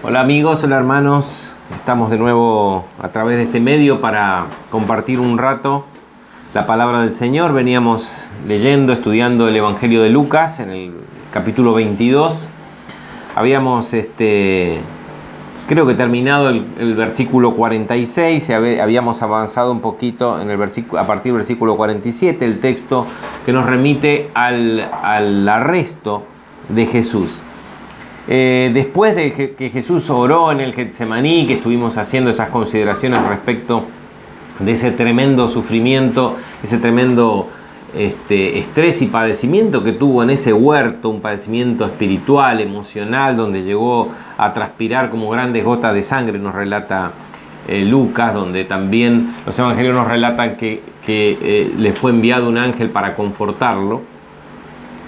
Hola amigos, hola hermanos, estamos de nuevo a través de este medio para compartir un rato la palabra del Señor. Veníamos leyendo, estudiando el Evangelio de Lucas en el capítulo 22. Habíamos creo que terminado el versículo 46, habíamos avanzado un poquito en el a partir del versículo 47, el texto que nos remite al arresto de Jesús. Después de que Jesús oró en el Getsemaní, que estuvimos haciendo esas consideraciones respecto de ese tremendo sufrimiento, ese tremendo estrés y padecimiento que tuvo en ese huerto, un padecimiento espiritual, emocional, donde llegó a transpirar como grandes gotas de sangre, nos relata Lucas, donde también los evangelios nos relatan que le fue enviado un ángel para confortarlo,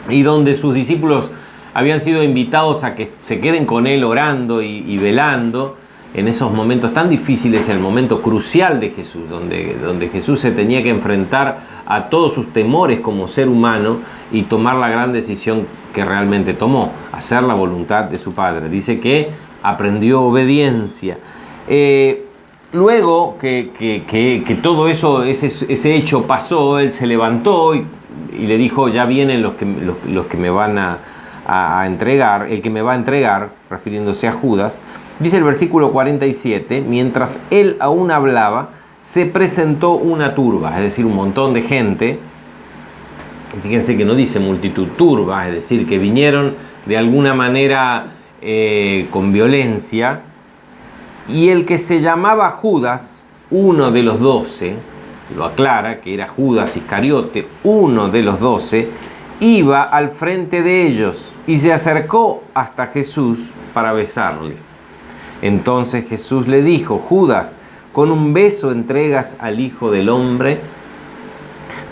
y donde sus discípulos habían sido invitados a que se queden con él orando y velando en esos momentos tan difíciles, el momento crucial de Jesús, donde Jesús se tenía que enfrentar a todos sus temores como ser humano y tomar la gran decisión que realmente tomó, hacer la voluntad de su Padre. Dice que aprendió obediencia. Luego que todo eso, ese hecho pasó, él se levantó y le dijo: ya vienen los que me van a entregar, el que me va a entregar, refiriéndose a Judas. Dice el versículo 47, mientras él aún hablaba, se presentó una turba, es decir, un montón de gente. Fíjense que no dice multitud, turba, es decir, que vinieron de alguna manera con violencia. Y el que se llamaba Judas, uno de los 12, lo aclara, que era Judas Iscariote, uno de los 12, iba al frente de ellos y se acercó hasta Jesús para besarle. Entonces Jesús le dijo: Judas, ¿con un beso entregas al Hijo del Hombre?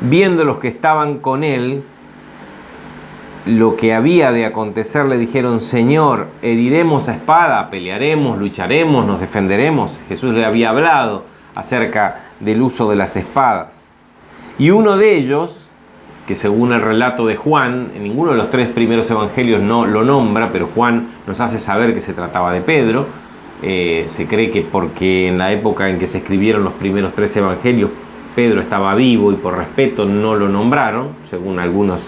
Viendo los que estaban con él lo que había de acontecer, le dijeron: Señor, heriremos a espada, pelearemos, lucharemos, nos defenderemos. Jesús le había hablado acerca del uso de las espadas. Y uno de ellos, que según el relato de Juan, en ninguno de los tres primeros evangelios no lo nombra, pero Juan nos hace saber que se trataba de Pedro. Se cree que porque en la época en que se escribieron los primeros tres evangelios, Pedro estaba vivo y por respeto no lo nombraron, según algunos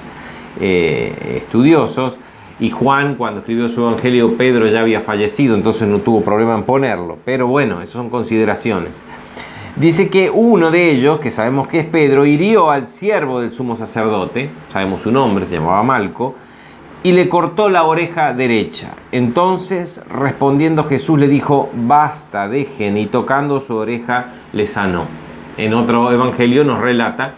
estudiosos. Y Juan, cuando escribió su evangelio, Pedro ya había fallecido, entonces no tuvo problema en ponerlo. Pero bueno, esas son consideraciones. Dice que uno de ellos, que sabemos que es Pedro, hirió al siervo del sumo sacerdote, sabemos su nombre, se llamaba Malco, y le cortó la oreja derecha. Entonces, respondiendo Jesús, le dijo: basta, dejen, y tocando su oreja le sanó. En otro evangelio nos relata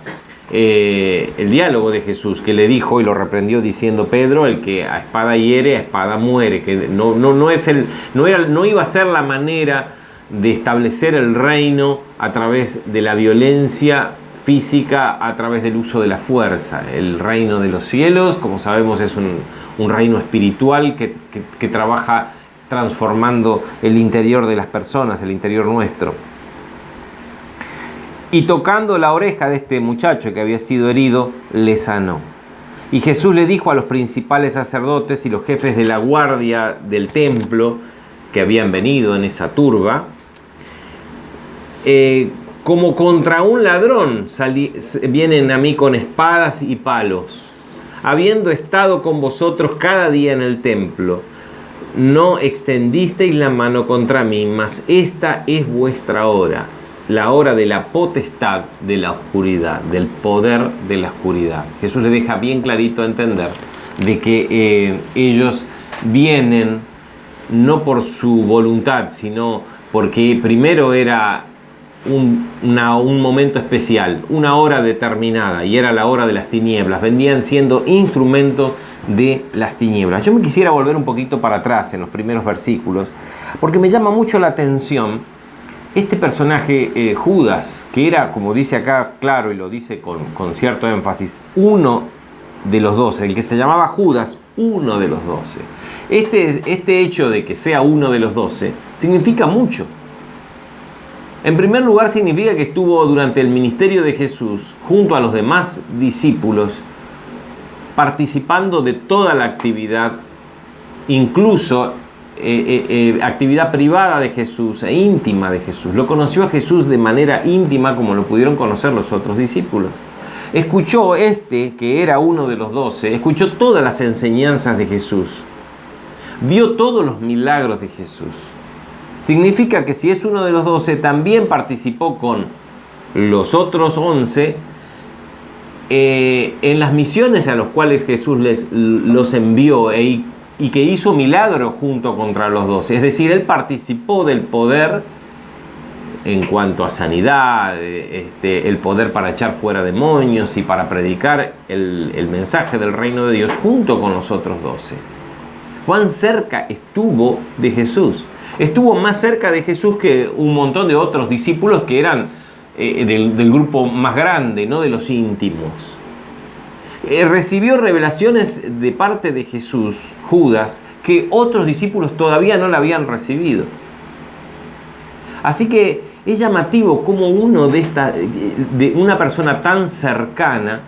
el diálogo de Jesús, que le dijo y lo reprendió diciendo: Pedro, el que a espada hiere, a espada muere. Que no iba a ser la manera de establecer el reino a través de la violencia física, a través del uso de la fuerza. El reino de los cielos, como sabemos, es un reino espiritual que trabaja transformando el interior de las personas, el interior nuestro. Y tocando la oreja de este muchacho que había sido herido, le sanó. Y Jesús le dijo a los principales sacerdotes y los jefes de la guardia del templo que habían venido en esa turba: como contra un ladrón vienen a mí con espadas y palos, habiendo estado con vosotros cada día en el templo. No extendisteis la mano contra mí, mas esta es vuestra hora, la hora de la potestad de la oscuridad, del poder de la oscuridad. Jesús le deja bien clarito a entender de que ellos vienen no por su voluntad, sino porque primero era un momento especial, una hora determinada, y era la hora de las tinieblas. Vendían siendo instrumentos de las tinieblas. Yo me quisiera volver un poquito para atrás en los primeros versículos, porque me llama mucho la atención este personaje Judas, que era, como dice acá claro y lo dice con cierto énfasis, uno de los 12, el que se llamaba Judas, uno de los 12. Este hecho de que sea uno de los 12 significa mucho. En primer lugar, significa que estuvo durante el ministerio de Jesús junto a los demás discípulos, participando de toda la actividad, incluso actividad privada de Jesús e íntima de Jesús. Lo conoció a Jesús de manera íntima como lo pudieron conocer los otros discípulos. Escuchó que era uno de los 12, escuchó todas las enseñanzas de Jesús. Vio todos los milagros de Jesús. Significa que si es uno de los 12, también participó con los otros 11 en las misiones a las cuales Jesús los envió y que hizo milagros junto contra los 12. Es decir, él participó del poder en cuanto a sanidad, el poder para echar fuera demonios y para predicar el mensaje del reino de Dios junto con los otros 12. Cuán cerca estuvo de Jesús. Estuvo más cerca de Jesús que un montón de otros discípulos que eran del grupo más grande, no de los íntimos. Recibió revelaciones de parte de Jesús, Judas, que otros discípulos todavía no la habían recibido. Así que es llamativo cómo de una persona tan cercana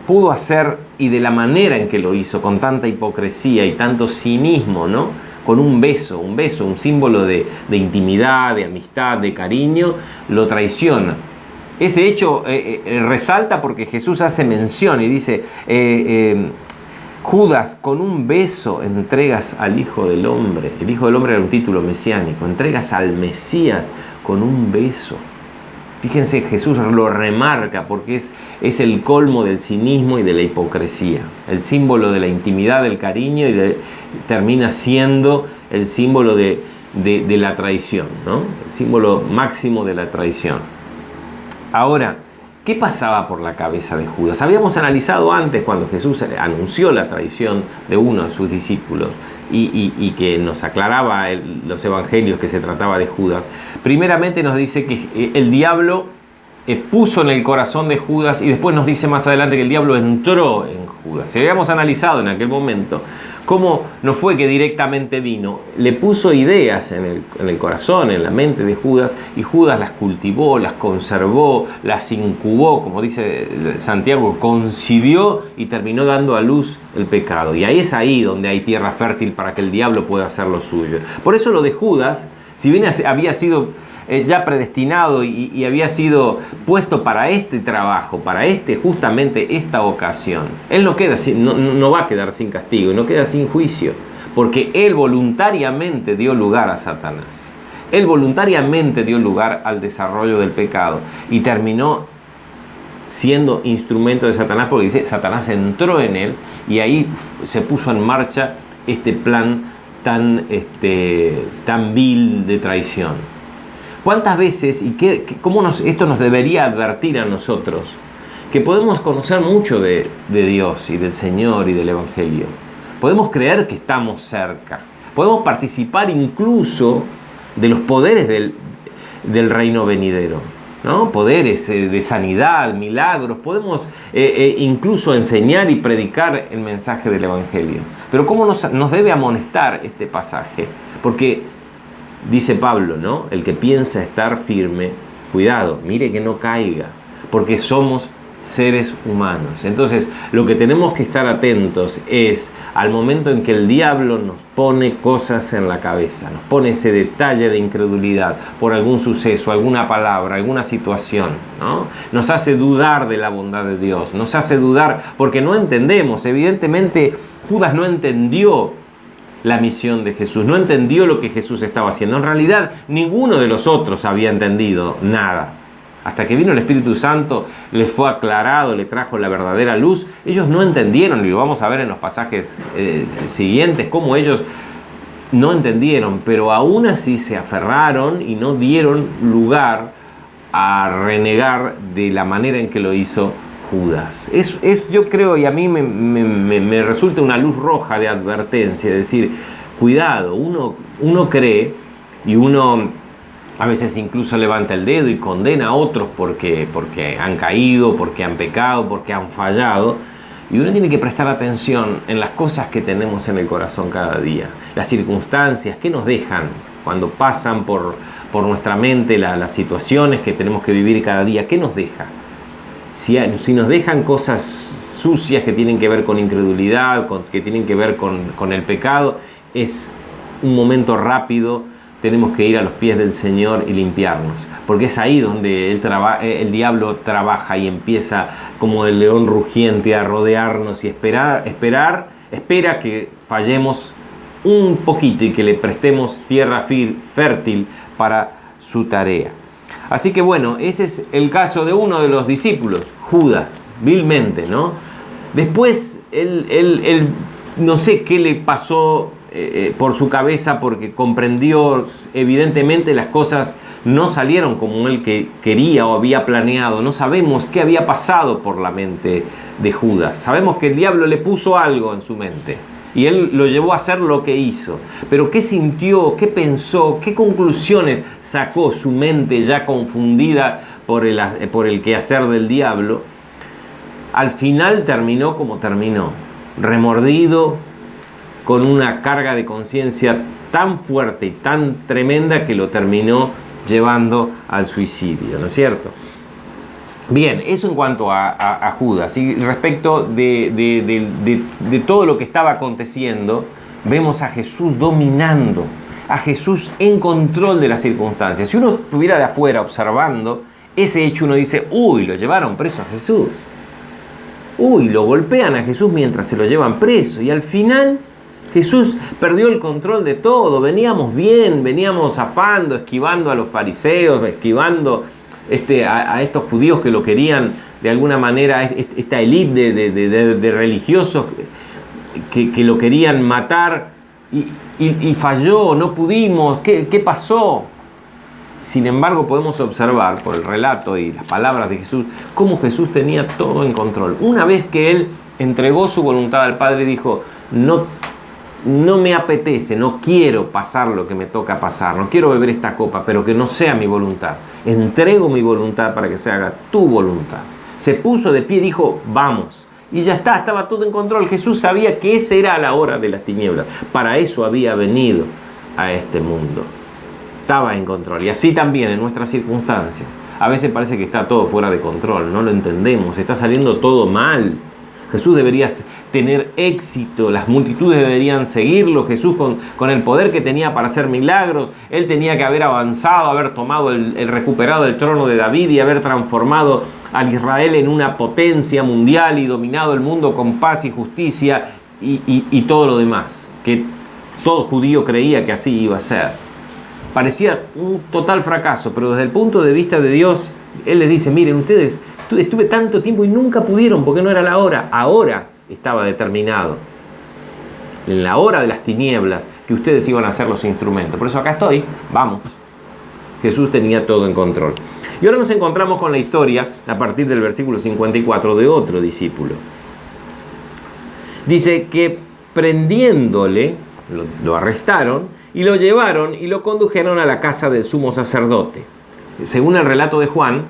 pudo hacer, y de la manera en que lo hizo, con tanta hipocresía y tanto cinismo, ¿no? Con un beso, un símbolo de intimidad, de amistad, de cariño, lo traiciona. Ese hecho resalta porque Jesús hace mención y dice, Judas, con un beso entregas al Hijo del Hombre. El Hijo del Hombre era un título mesiánico. Entregas al Mesías con un beso. Fíjense, Jesús lo remarca porque es el colmo del cinismo y de la hipocresía. El símbolo de la intimidad, del cariño, termina siendo el símbolo de la traición, ¿no? El símbolo máximo de la traición. Ahora, ¿qué pasaba por la cabeza de Judas? Habíamos analizado antes cuando Jesús anunció la traición de uno de sus discípulos y que nos aclaraba los evangelios que se trataba de Judas. Primeramente nos dice que el diablo puso en el corazón de Judas, y después nos dice más adelante que el diablo entró en Judas. Si habíamos analizado en aquel momento cómo no fue que directamente vino, le puso ideas en el corazón, en la mente de Judas, y Judas las cultivó, las conservó, las incubó, como dice Santiago, concibió y terminó dando a luz el pecado. Y ahí es ahí donde hay tierra fértil para que el diablo pueda hacer lo suyo. Por eso lo de Judas, si bien había sido ya predestinado y había sido puesto para este trabajo, para justamente esta ocasión, él no va a quedar sin castigo, no queda sin juicio, porque él voluntariamente dio lugar a Satanás. Él voluntariamente dio lugar al desarrollo del pecado y terminó siendo instrumento de Satanás, porque dice, Satanás entró en él y ahí se puso en marcha este plan tan vil de traición. ¿Cuántas veces cómo esto nos debería advertir a nosotros? Que podemos conocer mucho de Dios y del Señor y del Evangelio. Podemos creer que estamos cerca. Podemos participar incluso de los poderes del reino venidero, ¿no? Poderes de sanidad, milagros. Podemos incluso enseñar y predicar el mensaje del Evangelio. Pero ¿cómo nos debe amonestar este pasaje? Porque dice Pablo, ¿no? El que piensa estar firme, cuidado, mire que no caiga, porque somos seres humanos. Entonces, lo que tenemos que estar atentos es al momento en que el diablo nos pone cosas en la cabeza, nos pone ese detalle de incredulidad por algún suceso, alguna palabra, alguna situación, ¿no? Nos hace dudar de la bondad de Dios, nos hace dudar porque no entendemos. Evidentemente, Judas no entendió la misión de Jesús, no entendió lo que Jesús estaba haciendo. En realidad, ninguno de los otros había entendido nada. Hasta que vino el Espíritu Santo, les fue aclarado, le trajo la verdadera luz. Ellos no entendieron, y lo vamos a ver en los pasajes siguientes, cómo ellos no entendieron, pero aún así se aferraron y no dieron lugar a renegar de la manera en que lo hizo Judas. Yo creo, y a mí me resulta una luz roja de advertencia, es decir, cuidado, uno cree y uno a veces incluso levanta el dedo y condena a otros porque han caído, porque han pecado, porque han fallado, y uno tiene que prestar atención en las cosas que tenemos en el corazón cada día, las circunstancias que nos dejan cuando pasan por nuestra mente, las situaciones que tenemos que vivir cada día. ¿Qué nos deja? Si nos dejan cosas sucias que tienen que ver con incredulidad, que tienen que ver con el pecado, es un momento rápido, tenemos que ir a los pies del Señor y limpiarnos, porque es ahí donde el diablo trabaja y empieza como el león rugiente a rodearnos y espera que fallemos un poquito y que le prestemos tierra fértil para su tarea. Así que bueno, ese es el caso de uno de los discípulos, Judas, vilmente, ¿no? Después, él no sé qué le pasó por su cabeza, porque comprendió evidentemente las cosas no salieron como él quería o había planeado. No sabemos qué había pasado por la mente de Judas. Sabemos que el diablo le puso algo en su mente y él lo llevó a hacer lo que hizo. Pero ¿qué sintió? ¿Qué pensó? ¿Qué conclusiones sacó su mente ya confundida por el quehacer del diablo? Al final terminó como terminó, remordido, con una carga de conciencia tan fuerte y tan tremenda que lo terminó llevando al suicidio, ¿no es cierto? Bien, eso en cuanto a Judas. Y respecto de todo lo que estaba aconteciendo, vemos a Jesús dominando, a Jesús en control de las circunstancias. Si uno estuviera de afuera observando ese hecho, uno dice, uy, lo llevaron preso a Jesús. Uy, lo golpean a Jesús mientras se lo llevan preso. Y al final Jesús perdió el control de todo. Veníamos bien, veníamos zafando, esquivando a los fariseos, esquivando a estos judíos que lo querían de alguna manera, esta élite de religiosos que lo querían matar y falló, no pudimos. ¿Qué pasó? Sin embargo, podemos observar por el relato y las palabras de Jesús cómo Jesús tenía todo en control. Una vez que Él entregó su voluntad al Padre, dijo, no me apetece, no quiero pasar lo que me toca pasar, no quiero beber esta copa, pero que no sea mi voluntad. Entrego mi voluntad para que se haga tu voluntad. Se puso de pie y dijo, vamos. Y ya está, estaba todo en control. Jesús sabía que esa era la hora de las tinieblas. Para eso había venido a este mundo. Estaba en control. Y así también en nuestras circunstancias. A veces parece que está todo fuera de control, no lo entendemos, está saliendo todo mal. Jesús debería tener éxito, las multitudes deberían seguirlo. Jesús con el poder que tenía para hacer milagros, Él tenía que haber avanzado, haber tomado el recuperado el trono de David y haber transformado al Israel en una potencia mundial y dominado el mundo con paz y justicia y todo lo demás, que todo judío creía que así iba a ser. Parecía un total fracaso, pero desde el punto de vista de Dios, Él les dice, miren ustedes, estuve tanto tiempo y nunca pudieron porque no era la hora. Ahora estaba determinado, en la hora de las tinieblas, que ustedes iban a ser los instrumentos. Por eso acá estoy, vamos. Jesús tenía todo en control. Y ahora nos encontramos con la historia, a partir del versículo 54, de otro discípulo. Dice que prendiéndole, lo arrestaron y lo llevaron y lo condujeron a la casa del sumo sacerdote. Según el relato de Juan,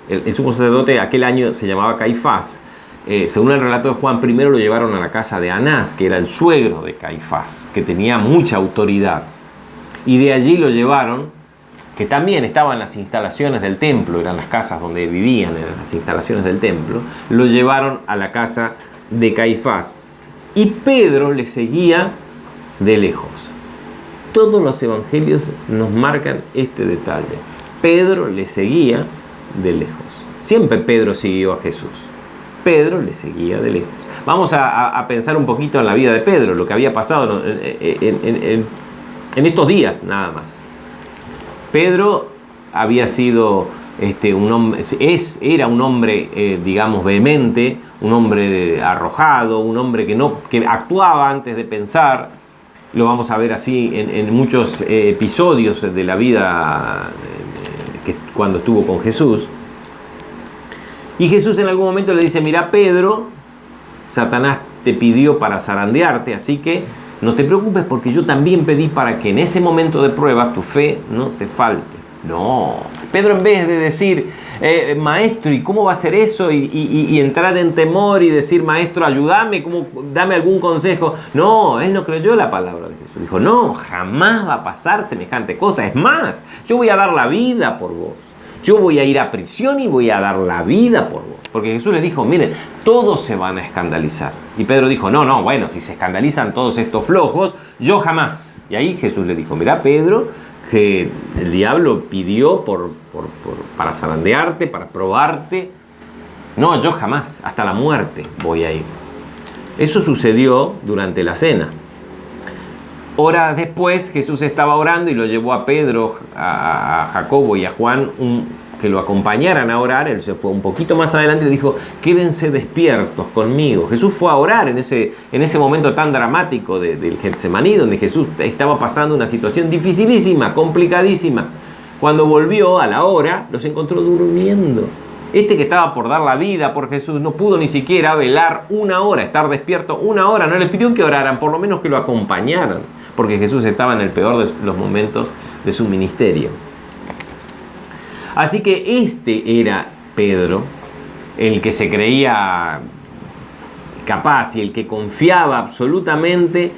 el sumo sacerdote aquel año se llamaba Caifás. Según el relato de Juan, primero lo llevaron a la casa de Anás, que era el suegro de Caifás, que tenía mucha autoridad. Y de allí lo llevaron, que también estaba en las instalaciones del templo, eran las casas donde vivían, eran las instalaciones del templo, lo llevaron a la casa de Caifás. Y Pedro le seguía de lejos. Todos los evangelios nos marcan este detalle. Pedro le seguía de lejos. Siempre Pedro siguió a Jesús. Pedro le seguía de lejos. Vamos a pensar un poquito en la vida de Pedro, lo que había pasado en estos días nada más. Pedro había sido un hombre, era un hombre, digamos, vehemente, un hombre arrojado, un hombre que actuaba antes de pensar. Lo vamos a ver así en muchos episodios de la vida cuando estuvo con Jesús. Y Jesús en algún momento le dice, mira Pedro, Satanás te pidió para zarandearte, así que no te preocupes porque yo también pedí para que en ese momento de prueba tu fe no te falte. No, Pedro en vez de decir, maestro, ¿y cómo va a ser eso? Y entrar en temor y decir, maestro, ayúdame, dame algún consejo. No, él no creyó la palabra de Jesús. Dijo, no, jamás va a pasar semejante cosa. Es más, yo voy a dar la vida por vos. Yo voy a ir a prisión y voy a dar la vida por vos. Porque Jesús le dijo, miren, todos se van a escandalizar. Y Pedro dijo, no, bueno, si se escandalizan todos estos flojos, yo jamás. Y ahí Jesús le dijo, mira, Pedro, que el diablo pidió para zarandearte, para probarte. No, yo jamás, hasta la muerte voy a ir. Eso sucedió durante la cena. Horas después Jesús estaba orando y lo llevó a Pedro, a Jacobo y a Juan que lo acompañaran a orar. Él se fue un poquito más adelante y le dijo, quédense despiertos conmigo. Jesús fue a orar en ese momento tan dramático del Getsemaní, donde Jesús estaba pasando una situación dificilísima, complicadísima. Cuando volvió a la hora, los encontró durmiendo. Este que estaba por dar la vida por Jesús no pudo ni siquiera velar una hora, estar despierto una hora. No les pidió que oraran, por lo menos que lo acompañaran, porque Jesús estaba en el peor de los momentos de su ministerio. Así que este era Pedro, el que se creía capaz y el que confiaba absolutamente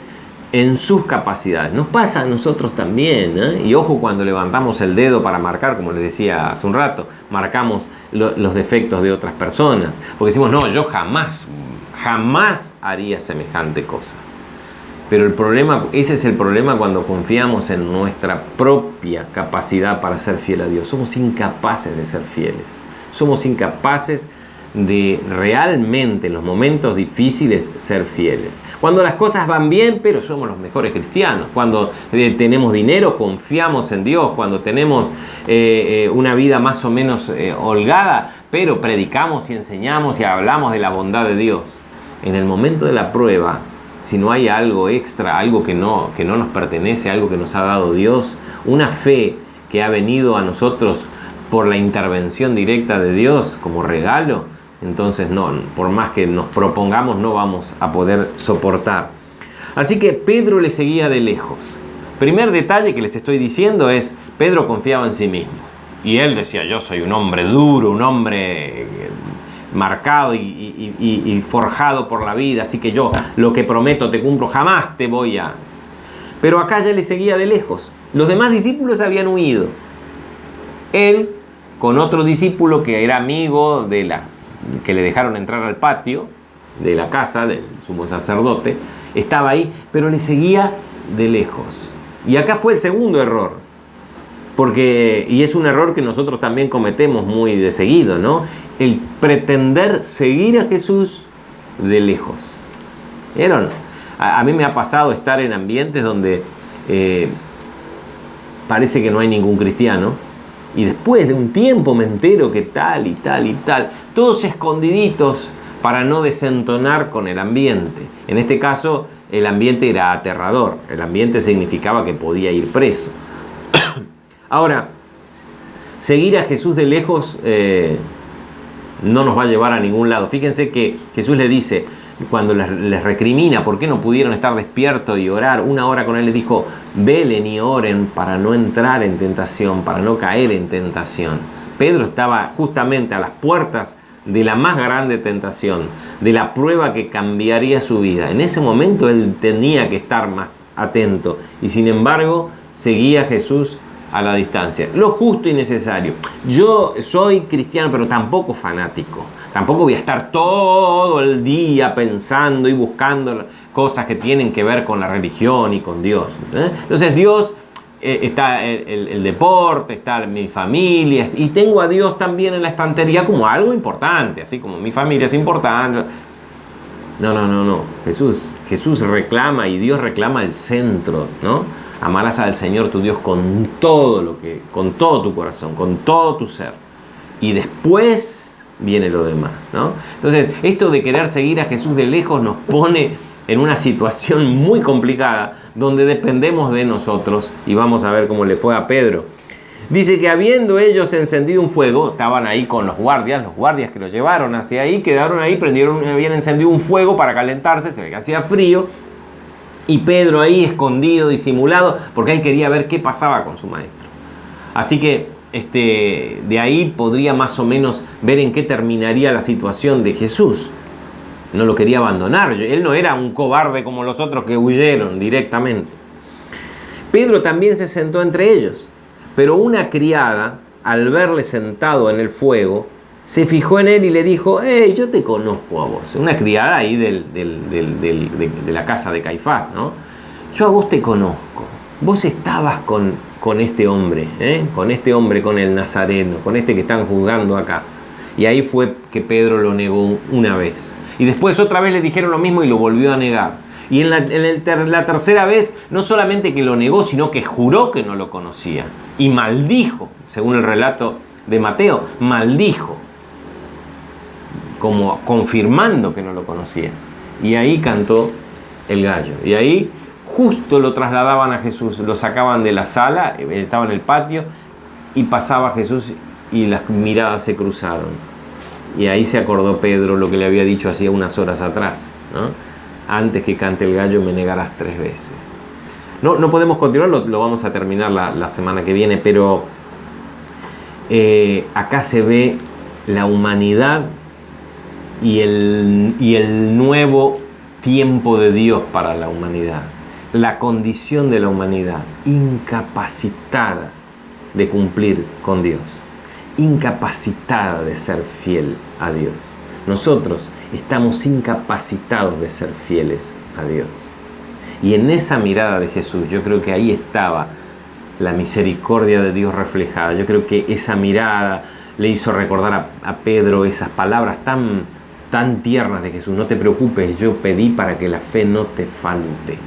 en sus capacidades. Nos pasa a nosotros también, ¿eh? Y ojo cuando levantamos el dedo para marcar, como les decía hace un rato, marcamos los defectos de otras personas, porque decimos, no, yo jamás haría semejante cosa. Pero ese es el problema cuando confiamos en nuestra propia capacidad para ser fiel a Dios. Somos incapaces de ser fieles. Somos incapaces de realmente en los momentos difíciles ser fieles. Cuando las cosas van bien, pero somos los mejores cristianos. Cuando tenemos dinero, confiamos en Dios. Cuando tenemos una vida más o menos holgada, pero predicamos y enseñamos y hablamos de la bondad de Dios. En el momento de la prueba, si no hay algo extra, algo que no nos pertenece, algo que nos ha dado Dios, una fe que ha venido a nosotros por la intervención directa de Dios como regalo, entonces no, por más que nos propongamos, no vamos a poder soportar. Así que Pedro le seguía de lejos. Primer detalle que les estoy diciendo es, Pedro confiaba en sí mismo. Y él decía, yo soy un hombre duro, un hombre marcado y forjado por la vida, así que yo lo que prometo te cumplo, jamás te voy a... Pero acá ya le seguía de lejos. Los demás discípulos habían huido. Él, con otro discípulo que era amigo que le dejaron entrar al patio de la casa del sumo sacerdote, estaba ahí, pero le seguía de lejos. Y acá fue el segundo error, y es un error que nosotros también cometemos muy de seguido, ¿no? El pretender seguir a Jesús de lejos. ¿Vieron? A mí me ha pasado estar en ambientes donde parece que no hay ningún cristiano, y después de un tiempo me entero que tal y tal y tal, todos escondiditos para no desentonar con el ambiente. En este caso, el ambiente era aterrador. El ambiente significaba que podía ir preso. Ahora, seguir a Jesús de lejos no nos va a llevar a ningún lado. Fíjense que Jesús le dice, cuando les recrimina por qué no pudieron estar despiertos y orar una hora con él, les dijo, velen y oren para no entrar en tentación, para no caer en tentación. Pedro estaba justamente a las puertas de la más grande tentación, de la prueba que cambiaría su vida. En ese momento él tenía que estar más atento y sin embargo seguía a Jesús a la distancia. Lo justo y necesario. Yo soy cristiano, pero tampoco fanático. Tampoco voy a estar todo el día pensando y buscando cosas que tienen que ver con la religión y con Dios. Entonces Dios, está el deporte, está mi familia, y tengo a Dios también en la estantería como algo importante, así como mi familia es importante. No. Jesús reclama y Dios reclama el centro, ¿no? Amarás al Señor tu Dios con todo tu corazón, con todo tu ser. Y después viene lo demás, ¿no? Entonces, esto de querer seguir a Jesús de lejos nos pone en una situación muy complicada, donde dependemos de nosotros, y vamos a ver cómo le fue a Pedro. Dice que habiendo ellos encendido un fuego, estaban ahí con los guardias que lo llevaron hacia ahí, quedaron ahí, habían encendido un fuego para calentarse, se ve que hacía frío, y Pedro ahí escondido, disimulado, porque él quería ver qué pasaba con su maestro. Así que de ahí podría más o menos ver en qué terminaría la situación de Jesús. No lo quería abandonar, él no era un cobarde como los otros que huyeron directamente. Pedro también se sentó entre ellos, pero una criada al verle sentado en el fuego, se fijó en él y le dijo: hey, yo te conozco a vos. Una criada ahí de la casa de Caifás, ¿no? Yo a vos te conozco. Vos estabas con este hombre, con este hombre, con el Nazareno, con este que están juzgando acá. Y ahí fue que Pedro lo negó una vez. Y después otra vez le dijeron lo mismo y lo volvió a negar. Y en la tercera vez, no solamente que lo negó, sino que juró que no lo conocía. Y maldijo, según el relato de Mateo, maldijo, como confirmando que no lo conocía. Y ahí cantó el gallo. Y ahí justo lo trasladaban a Jesús, lo sacaban de la sala, estaba en el patio, y pasaba Jesús y las miradas se cruzaron. Y ahí se acordó Pedro lo que le había dicho hacía unas horas atrás, ¿no? Antes que cante el gallo me negarás 3 veces. No podemos continuar, lo vamos a terminar la semana que viene, pero acá se ve la humanidad y el nuevo tiempo de Dios para la humanidad. La condición de la humanidad incapacitada de cumplir con Dios, incapacitada de ser fiel a Dios. Nosotros estamos incapacitados de ser fieles a Dios. Y en esa mirada de Jesús, yo creo que ahí estaba la misericordia de Dios reflejada. Yo creo que esa mirada le hizo recordar a Pedro esas palabras tan tiernas de Jesús: no te preocupes, yo pedí para que la fe no te falte.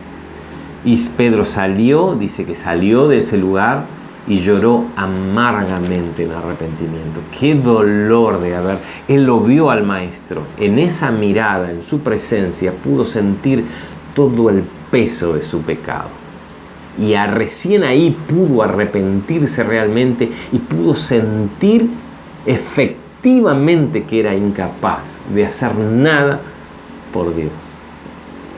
Y Pedro salió, dice que salió de ese lugar y lloró amargamente en arrepentimiento. Qué dolor de haber... Él lo vio al Maestro. En esa mirada, en su presencia, pudo sentir todo el peso de su pecado. Y recién ahí pudo arrepentirse realmente y pudo sentir efectivamente que era incapaz de hacer nada por Dios.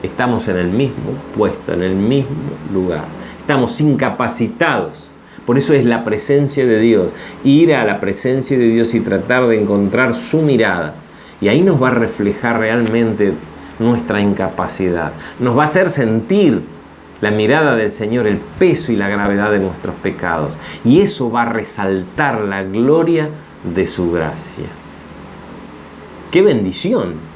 Estamos en el mismo puesto, en el mismo lugar. Estamos incapacitados. Por eso es la presencia de Dios. Ir a la presencia de Dios y tratar de encontrar su mirada. Y ahí nos va a reflejar realmente nuestra incapacidad. Nos va a hacer sentir la mirada del Señor, el peso y la gravedad de nuestros pecados. Y eso va a resaltar la gloria de su gracia. ¡Qué bendición!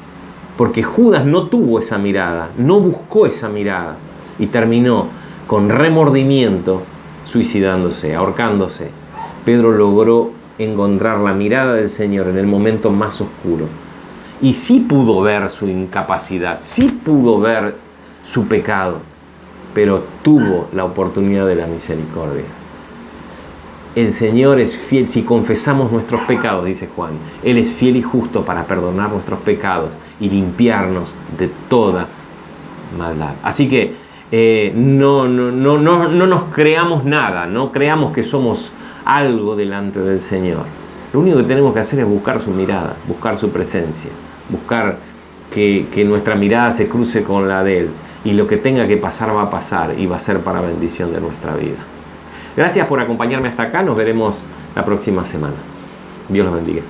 Porque Judas no tuvo esa mirada, no buscó esa mirada y terminó con remordimiento suicidándose, ahorcándose. Pedro logró encontrar la mirada del Señor en el momento más oscuro. Y sí pudo ver su incapacidad, sí pudo ver su pecado, pero tuvo la oportunidad de la misericordia. El Señor es fiel si confesamos nuestros pecados, dice Juan. Él es fiel y justo para perdonar nuestros pecados y limpiarnos de toda maldad. Así que no nos creamos nada, no creamos que somos algo delante del Señor. Lo único que tenemos que hacer es buscar su mirada, buscar su presencia, buscar que nuestra mirada se cruce con la de Él. Y lo que tenga que pasar va a pasar y va a ser para bendición de nuestra vida. Gracias por acompañarme hasta acá. Nos veremos la próxima semana. Dios los bendiga.